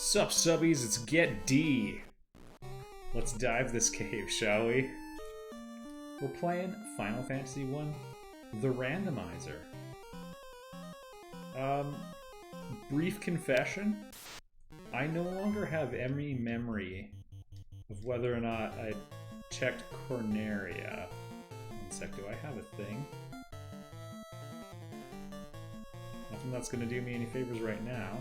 Sup subbies, it's Get D. Let's dive this cave, shall we? We're playing Final Fantasy 1, the Randomizer. Brief confession, I no longer have any memory of whether or not I checked Corneria. One sec, do I have a thing? Nothing that's going to do me any favors right now.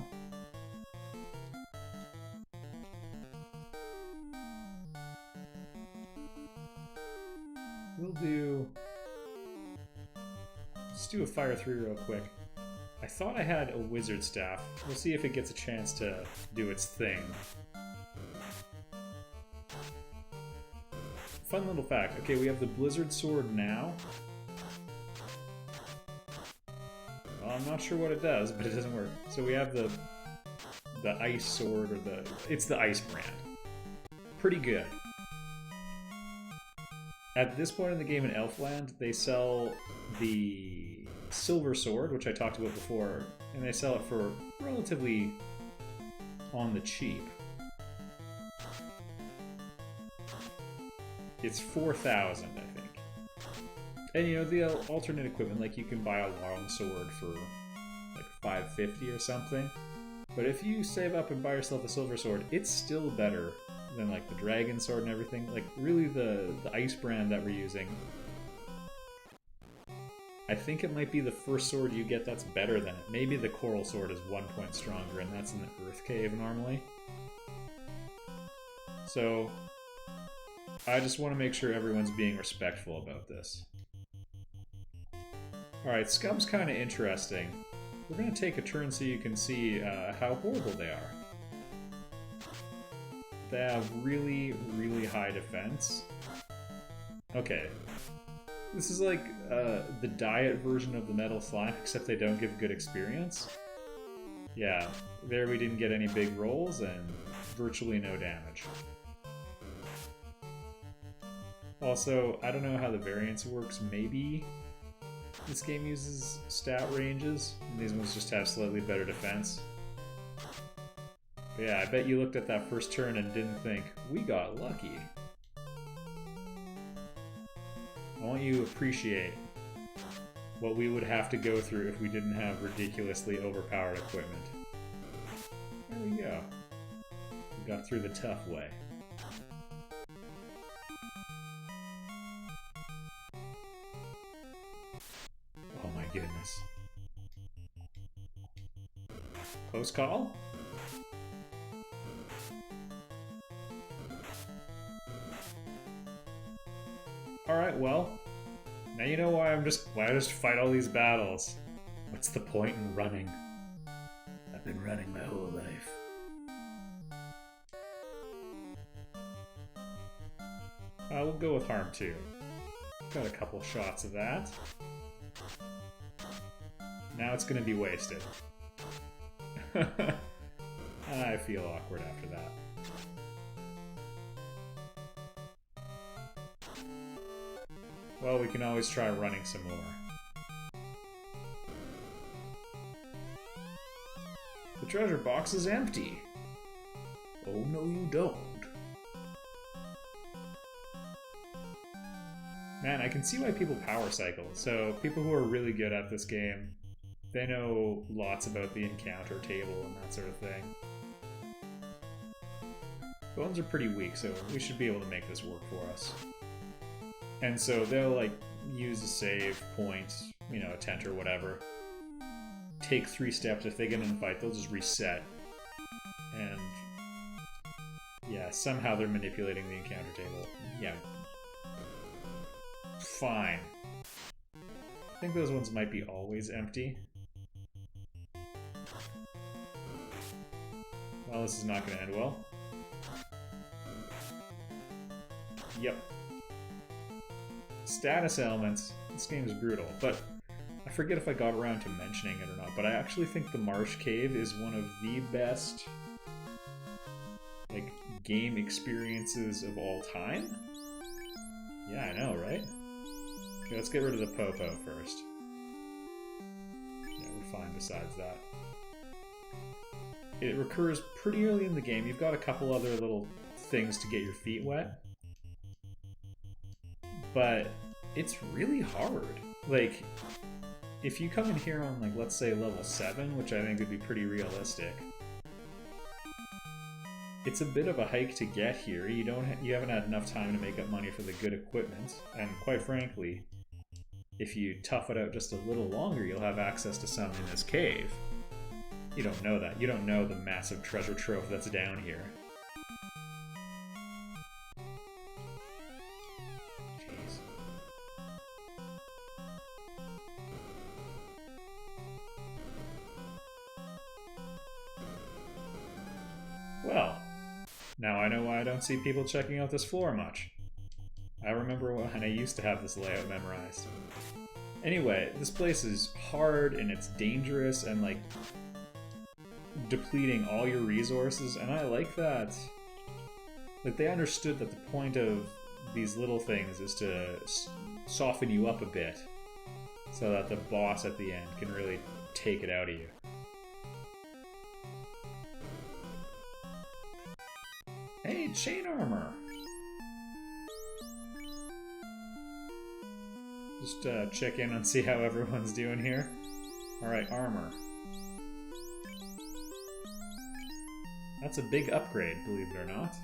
Let's do a fire 3 real quick. I thought I had a wizard staff. We'll see if it gets a chance to do its thing. Fun little fact. Okay, we have the blizzard sword now. Well, I'm not sure what it does, but it doesn't work. So we have the ice sword, or it's the ice brand. Pretty good. At this point in the game in Elfland, they sell the silver sword, which I talked about before, and they sell it for relatively on the cheap. It's 4,000, I think. And you know, the alternate equipment, like you can buy a long sword for like 550 or something. But if you save up and buy yourself a silver sword, it's still better than like the dragon sword and everything. Like really the ice brand that we're using, I think it might be the first sword you get that's better than it. Maybe the coral sword is 1 point stronger, and that's in the Earth Cave normally. So I just want to make sure everyone's being respectful about this. Alright, Scum's kind of interesting. We're going to take a turn so you can see how horrible they are. They have really, really high defense. Okay. This is like the diet version of the metal slime, except they don't give good experience. Yeah, there we didn't get any big rolls and virtually no damage. Also, I don't know how the variance works. Maybe this game uses stat ranges, and these ones just have slightly better defense. But yeah, I bet you looked at that first turn and didn't think, we got lucky. I want you to appreciate what we would have to go through if we didn't have ridiculously overpowered equipment. There we go. We got through the tough way. Oh my goodness. Close call? Alright, well, now you know why I just fight all these battles. What's the point in running? I've been running my whole life. We'll go with Harm 2. Got a couple shots of that. Now it's gonna be wasted. I feel awkward after that. Well, we can always try running some more. The treasure box is empty. Oh, no you don't. Man, I can see why people power cycle. So, people who are really good at this game, they know lots about the encounter table and that sort of thing. Bones are pretty weak, so we should be able to make this work for us. And so they'll like use a save point, you know, a tent or whatever. Take 3 steps. If they get in a fight, they'll just reset. And yeah, somehow they're manipulating the encounter table. Yeah. Fine. I think those ones might be always empty. Well, this is not going to end well. Yep. Status elements. This game is brutal, but I forget if I got around to mentioning it or not, but I actually think the Marsh Cave is one of the best like game experiences of all time. Yeah, I know, right? Okay, let's get rid of the Popo first. Yeah, we're fine besides that. it recurs pretty early in the game. You've got a couple other little things to get your feet wet, but it's really hard. Like, if you come in here on, like, let's say level 7, which I think would be pretty realistic, it's a bit of a hike to get here. You haven't had enough time to make up money for the good equipment, and quite frankly, if you tough it out just a little longer, you'll have access to some in this cave. You don't know that. You don't know the massive treasure trove that's down here. Jeez. Well, now I know why I don't see people checking out this floor much. I remember when I used to have this layout memorized. Anyway, this place is hard and it's dangerous and like depleting all your resources, and I like that. Like, they understood that the point of these little things is to soften you up a bit so that the boss at the end can really take it out of you. Hey, chain armor! Just check in and see how everyone's doing here. Alright, armor. That's a big upgrade, believe it or not.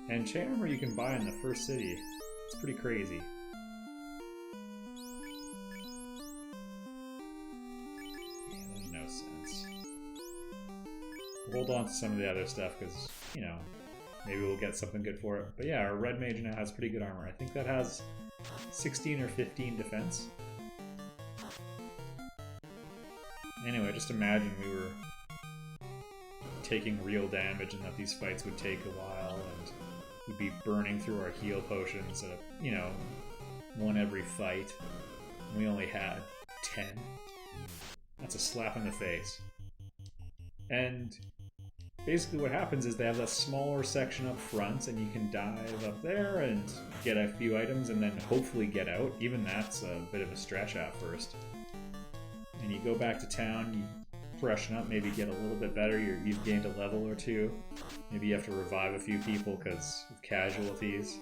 And chain armor you can buy in the first city. It's pretty crazy. Yeah, there's no sense. We'll hold on to some of the other stuff because, you know, maybe we'll get something good for it. But yeah, our red mage now has pretty good armor. I think that has 16 or 15 defense. Anyway, just imagine we were taking real damage and that these fights would take a while and we'd be burning through our heal potions at, you know, one every fight. We only had 10. That's a slap in the face. And basically what happens is they have that smaller section up front and you can dive up there and get a few items and then hopefully get out. Even that's a bit of a stretch at first. And you go back to town, you freshen up, maybe get a little bit better, you've gained a level or two. Maybe you have to revive a few people because of casualties.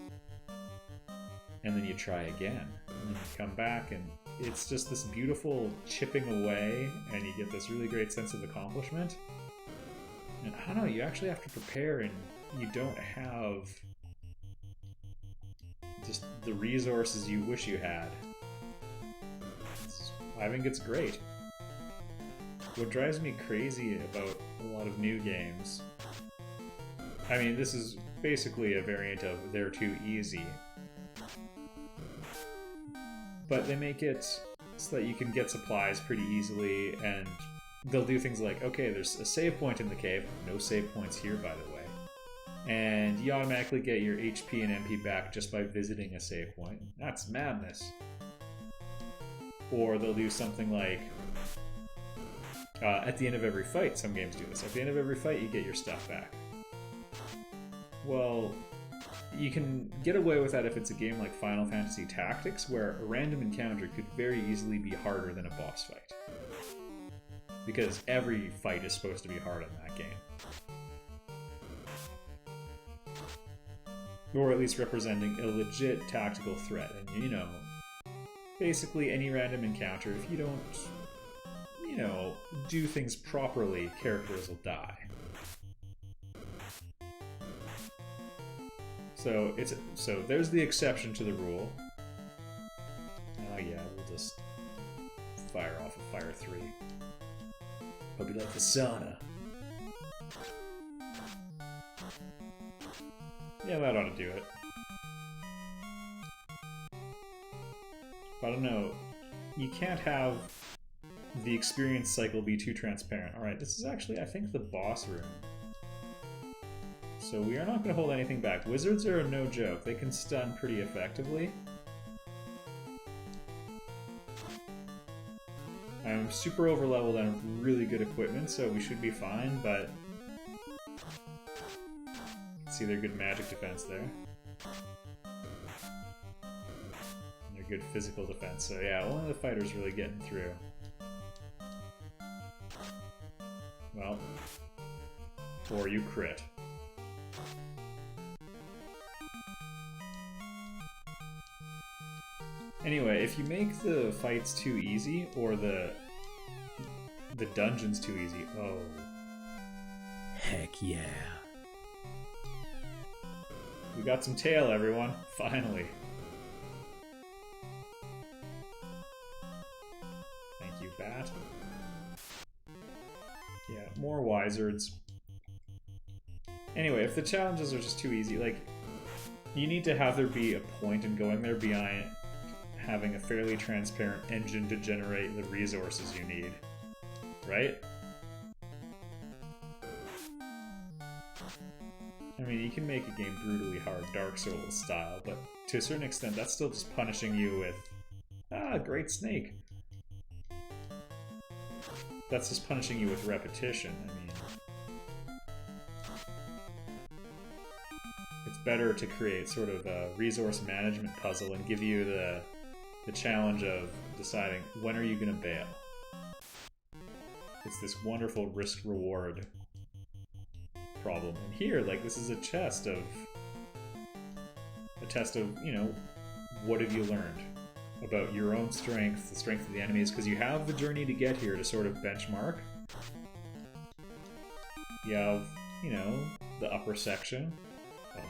And then you try again. And then you come back and it's just this beautiful chipping away and you get this really great sense of accomplishment. And I don't know, you actually have to prepare and you don't have just the resources you wish you had. I think it's great. What drives me crazy about a lot of new games, I mean, this is basically a variant of they're too easy, but they make it so that you can get supplies pretty easily, and they'll do things like, okay, there's a save point in the cave, no save points here by the way, and you automatically get your HP and MP back just by visiting a save point. That's madness. Or they'll do something like, at the end of every fight, some games do this, at the end of every fight you get your stuff back. Well, you can get away with that if it's a game like Final Fantasy Tactics, where a random encounter could very easily be harder than a boss fight. Because every fight is supposed to be hard in that game. Or at least representing a legit tactical threat, and you know, basically any random encounter, if you don't, you know, do things properly, characters will die. So there's the exception to the rule. Oh yeah, we'll just fire off a fire 3. Hope you like the sauna. Yeah, that ought to do it. But I don't know, you can't have the experience cycle be too transparent. Alright, this is actually, I think, the boss room. So we are not going to hold anything back. Wizards are no joke. They can stun pretty effectively. I'm super over-leveled and have really good equipment, so we should be fine, but... see their good magic defense there. And their good physical defense. So yeah, only the fighter's really getting through. Well, or you crit. Anyway, if you make the fights too easy, or the dungeons too easy, oh. Heck yeah. We got some tail, everyone. Finally. Thank you, Bat. Yeah, more wizards. Anyway, if the challenges are just too easy, like, you need to have there be a point in going there beyond having a fairly transparent engine to generate the resources you need. Right? I mean, you can make a game brutally hard, Dark Souls style, but to a certain extent, that's still just punishing you with, great snake. That's just punishing you with repetition. I mean, it's better to create sort of a resource management puzzle and give you the challenge of deciding when are you going to bail. It's this wonderful risk-reward problem. And here, like, this is a test of, you know, what have you learned about your own strength, the strength of the enemies, because you have the journey to get here to sort of benchmark. You have, you know, the upper section. Oh.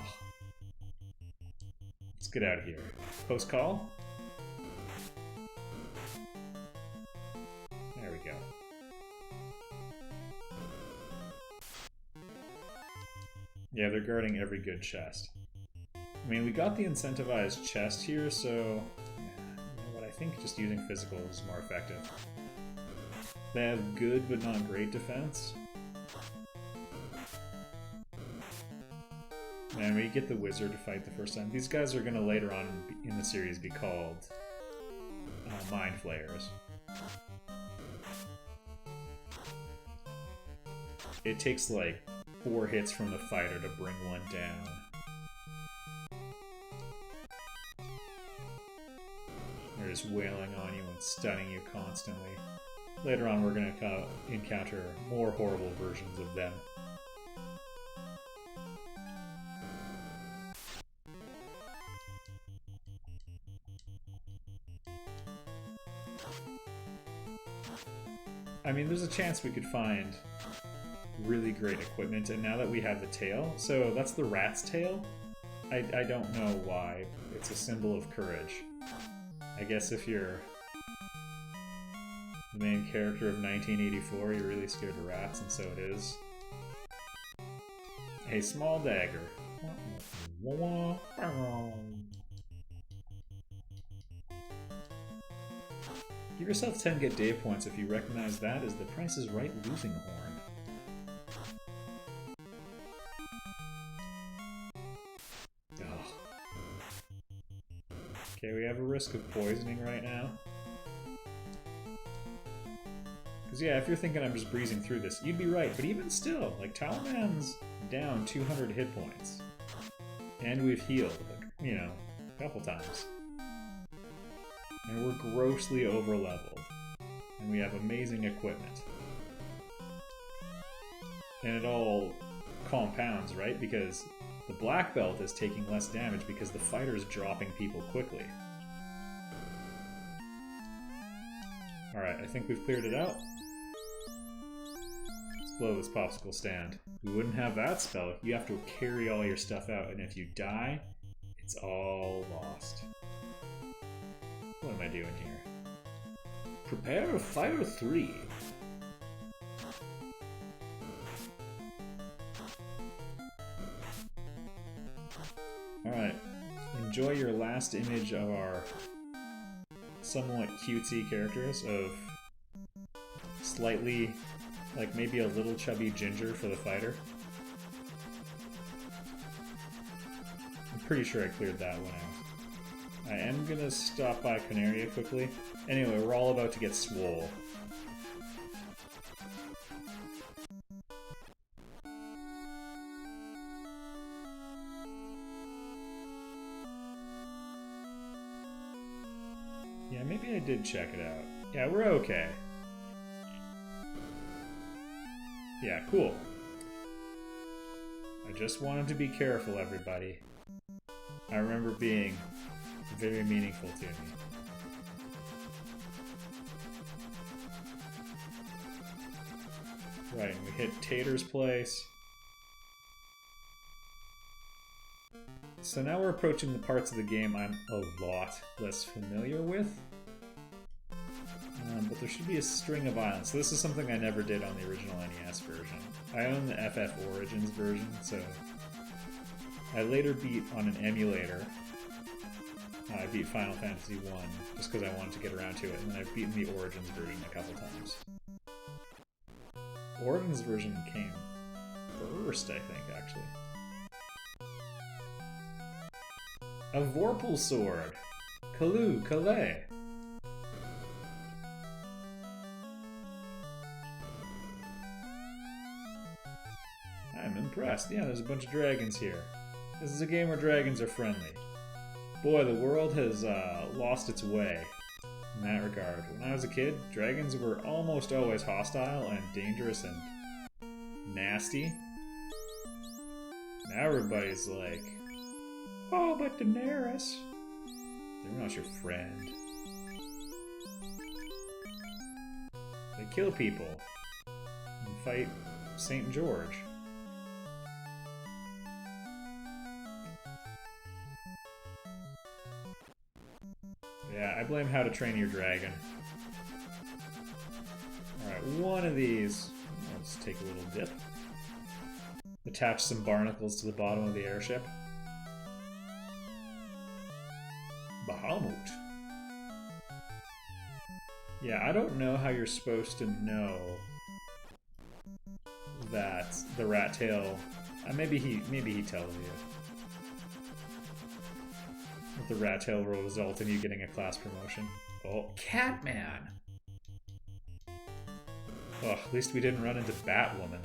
Let's get out of here. Post call. There we go. Yeah, they're guarding every good chest. I mean, we got the incentivized chest here, so you know what? I think just using physical is more effective. They have good but not great defense. And we get the wizard to fight the first time. These guys are going to later on in the series be called mind flayers. It takes like 4 hits from the fighter to bring one down. They're just wailing on you and stunning you constantly. Later on, we're going to encounter more horrible versions of them. I mean, there's a chance we could find really great equipment, and now that we have the tail, so that's the rat's tail. I don't know why. It's a symbol of courage. I guess if you're the main character of 1984, you're really scared of rats, and so it is. A small dagger. Give yourself 10 get Dave points if you recognize that as the Price is Right losing horn. Okay, we have a risk of poisoning right now. Because yeah, if you're thinking I'm just breezing through this, you'd be right, but even still, like, Talaman's down 200 hit points. And we've healed, you know, a couple times. And we're grossly over-leveled. And we have amazing equipment. And it all compounds, right? Because the black belt is taking less damage because the fighter's dropping people quickly. Alright, I think we've cleared it out. Let's blow this popsicle stand. We wouldn't have that spell. You have to carry all your stuff out, and if you die, it's all lost. What am I doing here? Prepare Fire 3. Alright, enjoy your last image of our somewhat cutesy characters of slightly, like maybe a little chubby ginger for the fighter. I'm pretty sure I cleared that one out. I am gonna stop by Canaria quickly. Anyway, we're all about to get swole. Yeah, maybe I did check it out. Yeah, we're okay. Yeah, cool. I just wanted to be careful, everybody. I remember being very meaningful to me. Right, and we hit Tater's place. So now we're approaching the parts of the game I'm a lot less familiar with. But there should be a string of islands. So this is something I never did on the original NES version. I own the FF Origins version, so I later beat on an emulator. I beat Final Fantasy 1 just because I wanted to get around to it, and then I've beaten the Origins version a couple times. Origins version came first, I think, actually. A Vorpal sword! Kalu, Kalay! I'm impressed. Yeah, there's a bunch of dragons here. This is a game where dragons are friendly. Boy, the world has lost its way in that regard. When I was a kid, dragons were almost always hostile and dangerous and nasty. Now everybody's like, oh, but Daenerys, they're not your friend. They kill people and fight St. George. Yeah, I blame How to Train Your Dragon. Alright, one of these. Let's take a little dip. Attach some barnacles to the bottom of the airship. Bahamut. Yeah, I don't know how you're supposed to know that the rat tail. Maybe he tells you. That the rat tail will result in you getting a class promotion. Oh, Catman! Oh, at least we didn't run into Batwoman.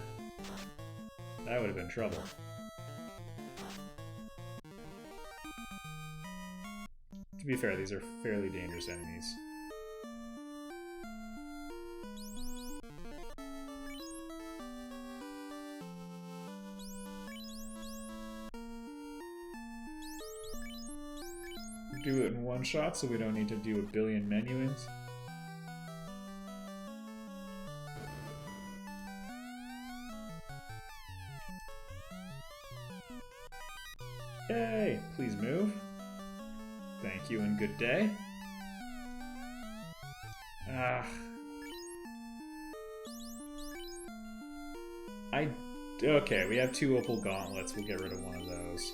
That would have been trouble. To be fair, these are fairly dangerous enemies. Do it in one shot so we don't need to do a billion menuings. Yay! Please move. Thank you and good day. Okay, we have 2 opal gauntlets. We'll get rid of one of those.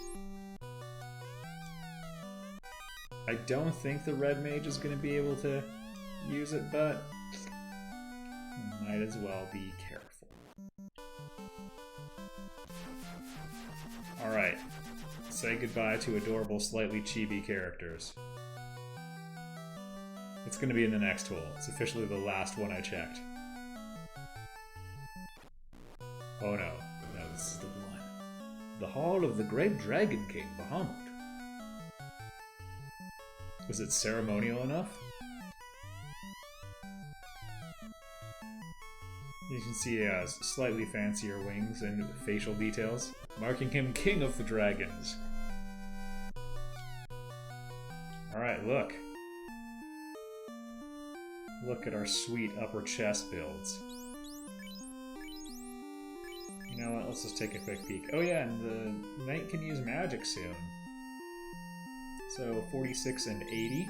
I don't think the red mage is going to be able to use it, but might as well be careful. Alright, say goodbye to adorable, slightly chibi characters. It's going to be in the next hole. It's officially the last one I checked. Oh no. No, this is the one. The Hall of the Great Dragon King, Bahamut. Was it ceremonial enough? You can see slightly fancier wings and facial details, marking him King of the Dragons. Alright, look. Look at our sweet upper chest builds. You know what, let's just take a quick peek. Oh yeah, and the knight can use magic soon. So 46 and 80.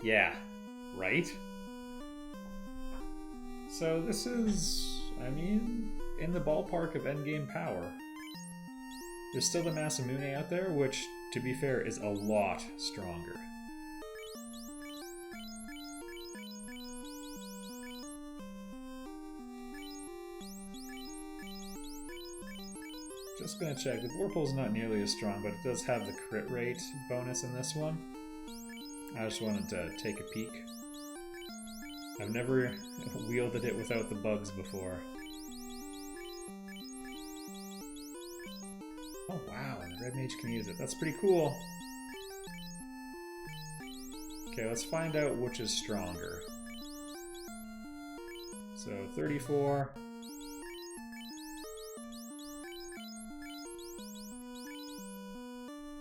Yeah, right? So this is, I mean, in the ballpark of endgame power. There's still the Masamune out there, which, to be fair, is a lot stronger. Just gonna check. The Vorpal's not nearly as strong, but it does have the crit rate bonus in this one. I just wanted to take a peek. I've never wielded it without the bugs before. Oh wow, and the Red Mage can use it. That's pretty cool. Okay, let's find out which is stronger. So 34.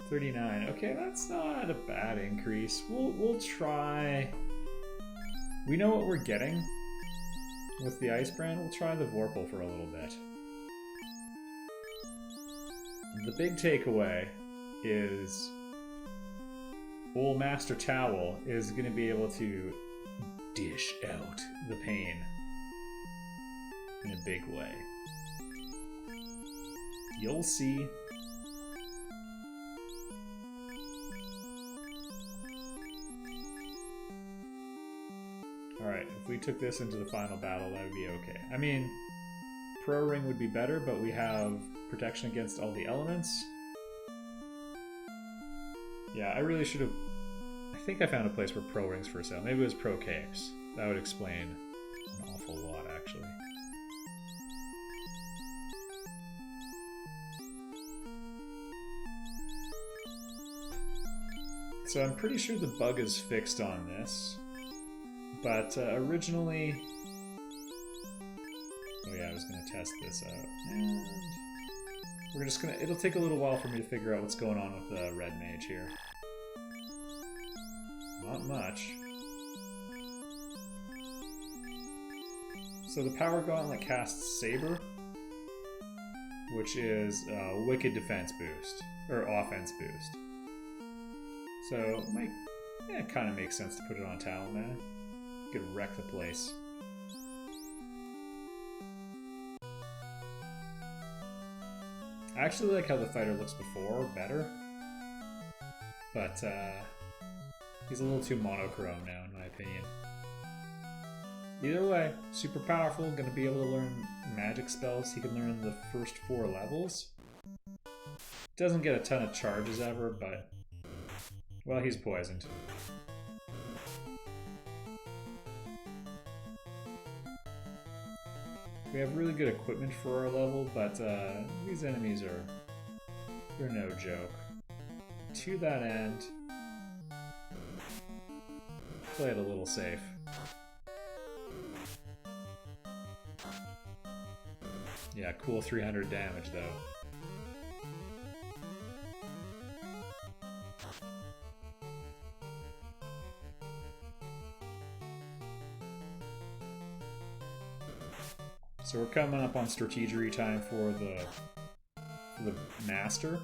$39. Okay, that's not a bad increase. We'll try. We know what we're getting with the Ice Brand. We'll try the Vorpal for a little bit. The big takeaway is old Master Towel is going to be able to dish out the pain in a big way. You'll see. Alright, if we took this into the final battle, that would be okay. I mean, Pro Ring would be better, but we have protection against all the elements. Yeah, I really should have... I think I found a place where Pro Ring's for sale. Maybe it was Pro Capes. That would explain an awful lot, actually. So I'm pretty sure the bug is fixed on this. But originally... Oh yeah, I was going to test this out. And we're just going to... It'll take a little while for me to figure out what's going on with the Red Mage here. Not much. So the Power Gauntlet casts Saber, which is a Wicked Defense boost, or Offense boost. So it kind of makes sense to put it on Talonman. Could wreck the place. I actually like how the fighter looks before better, but he's a little too monochrome now, in my opinion. Either way, super powerful, gonna be able to learn magic spells. He can learn the first 4 levels. Doesn't get a ton of charges ever, but, well, he's poisoned. We have really good equipment for our level, but these enemies they're no joke. To that end, play it a little safe. Yeah, cool 300 damage though. So we're coming up on strategery time for the Master.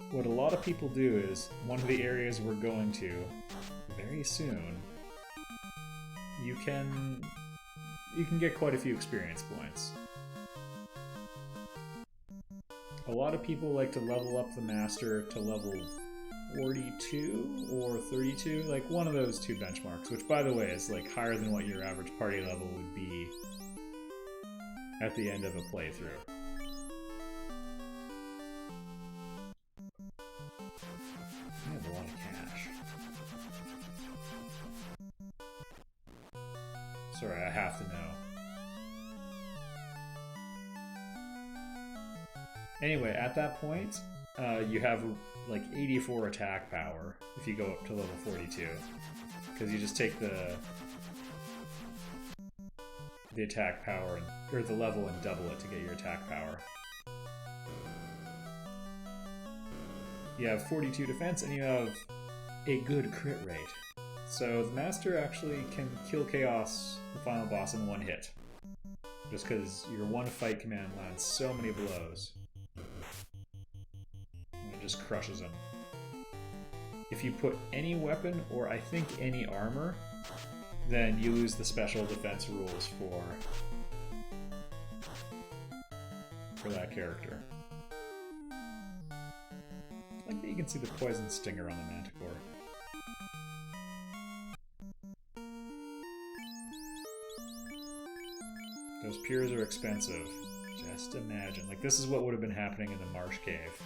What a lot of people do is, one of the areas we're going to very soon, you can get quite a few experience points. A lot of people like to level up the Master to level 42 or 32, like one of those 2 benchmarks, which by the way is like higher than what your average party level would be at the end of a playthrough. I have a lot of cash. Sorry, I have to know. Anyway, at that point, you have like 84 attack power if you go up to level 42. Because you just take the attack power, or the level, and double it to get your attack power. You have 42 defense, and you have a good crit rate. So the Master actually can kill Chaos, the final boss, in 1 hit. Just because your 1 fight command lands so many blows. And it just crushes him. If you put any weapon, or I think any armor, then you lose the special defense rules for that character. I like that you can see the poison stinger on the Manticore. Those pures are expensive. Just imagine. Like, this is what would have been happening in the Marsh Cave,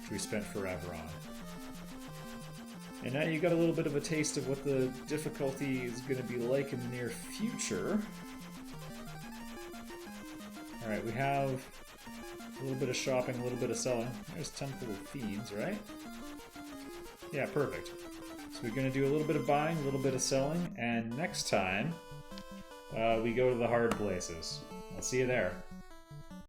which we spent forever on. And now you got a little bit of a taste of what the difficulty is going to be like in the near future. Alright, we have a little bit of shopping, a little bit of selling. There's Temple of Fiends, right? Yeah, perfect. So we're going to do a little bit of buying, a little bit of selling, and next time we go to the hard places. I'll see you there.